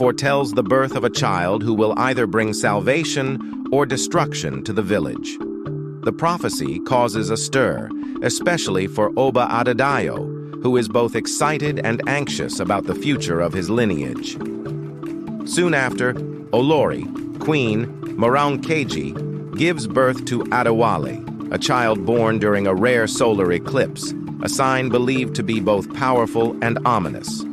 foretells the birth of a child who will either bring salvation or destruction to the village. The prophecy causes a stir, especially for Oba Adedayo, who is both excited and anxious about the future of his lineage. Soon after, Olori, Queen Moronkeji, gives birth to Adewale, a child born during a rare solar eclipse, a sign believed to be both powerful and ominous.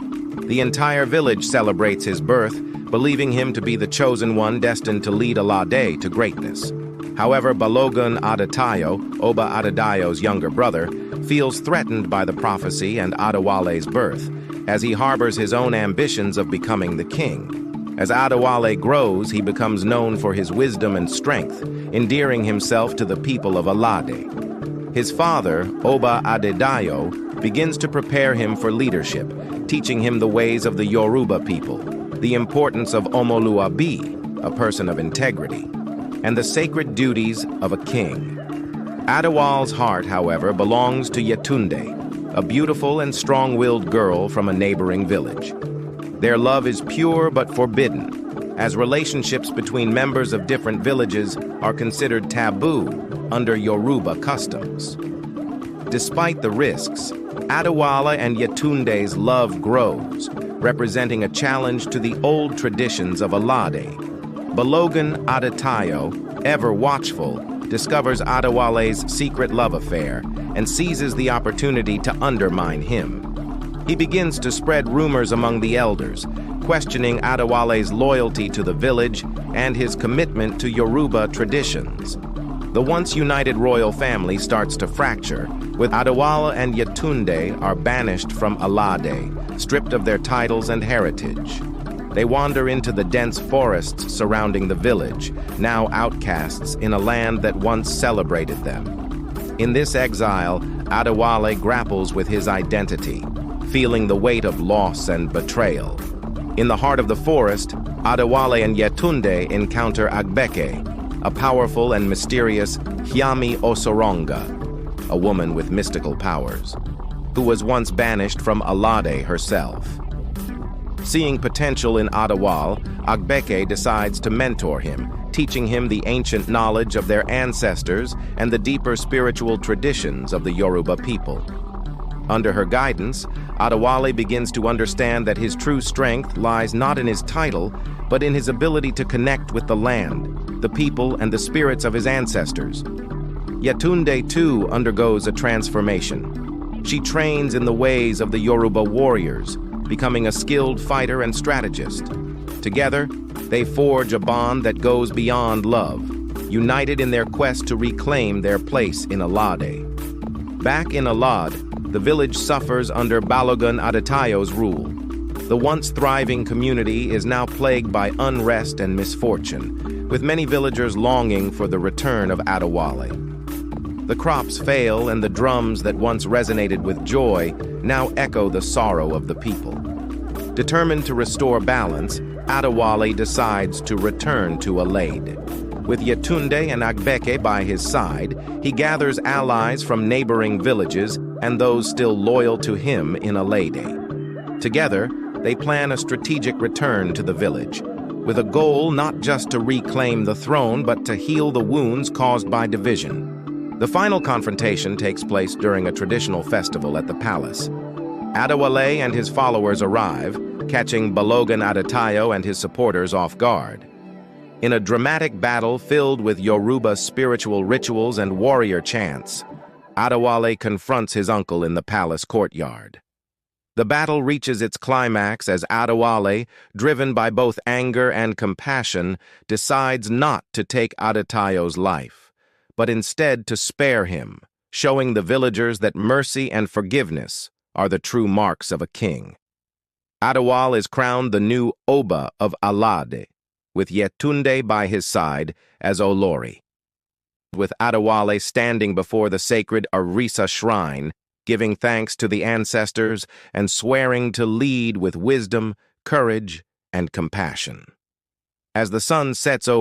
The entire village celebrates his birth, believing him to be the chosen one destined to lead Alade to greatness. However, Balogun Adetayo, Oba Adedayo's younger brother, feels threatened by the prophecy and Adewale's birth, as he harbors his own ambitions of becoming the king. As Adewale grows, he becomes known for his wisdom and strength, endearing himself to the people of Alade. His father, Oba Adedayo, begins to prepare him for leadership, teaching him the ways of the Yoruba people, the importance of Omoluabi, a person of integrity, and the sacred duties of a king. Adewale's heart, however, belongs to Yetunde, a beautiful and strong-willed girl from a neighboring village. Their love is pure but forbidden, as relationships between members of different villages are considered taboo under Yoruba customs. Despite the risks, Adewale and Yetunde's love grows, representing a challenge to the old traditions of Alade. Balogun Adetayo, ever watchful, discovers Adewale's secret love affair and seizes the opportunity to undermine him. He begins to spread rumors among the elders, questioning Adewale's loyalty to the village and his commitment to Yoruba traditions. The once united royal family starts to fracture, with Adewale and Yetunde are banished from Alade, stripped of their titles and heritage. They wander into the dense forests surrounding the village, now outcasts in a land that once celebrated them. In this exile, Adewale grapples with his identity, feeling the weight of loss and betrayal. In the heart of the forest, Adewale and Yetunde encounter Agbeke, a powerful and mysterious Hyami Osoronga, a woman with mystical powers, who was once banished from Alade herself. Seeing potential in Adewale, Agbeke decides to mentor him, teaching him the ancient knowledge of their ancestors and the deeper spiritual traditions of the Yoruba people. Under her guidance, Adewale begins to understand that his true strength lies not in his title, but in his ability to connect with the land, the people, and the spirits of his ancestors. Yetunde, too, undergoes a transformation. She trains in the ways of the Yoruba warriors, becoming a skilled fighter and strategist. Together, they forge a bond that goes beyond love, united in their quest to reclaim their place in Alade. Back in Alade, the village suffers under Balogun Adetayo's rule. The once thriving community is now plagued by unrest and misfortune, with many villagers longing for the return of Adewale. The crops fail, and the drums that once resonated with joy now echo the sorrow of the people. Determined to restore balance, Adewale decides to return to Alade. With Yetunde and Agbeke by his side, he gathers allies from neighboring villages and those still loyal to him in Alade. Together, they plan a strategic return to the village, with a goal not just to reclaim the throne, but to heal the wounds caused by division. The final confrontation takes place during a traditional festival at the palace. Adewale and his followers arrive, catching Balogun Adetayo and his supporters off guard. In a dramatic battle filled with Yoruba spiritual rituals and warrior chants, Adewale confronts his uncle in the palace courtyard. The battle reaches its climax as Adewale, driven by both anger and compassion, decides not to take Adetayo's life, but instead to spare him, showing the villagers that mercy and forgiveness are the true marks of a king. Adewale is crowned the new Oba of Alade, with Yetunde by his side as Olori. With Adewale standing before the sacred Arisa shrine, giving thanks to the ancestors and swearing to lead with wisdom, courage, and compassion. As the sun sets over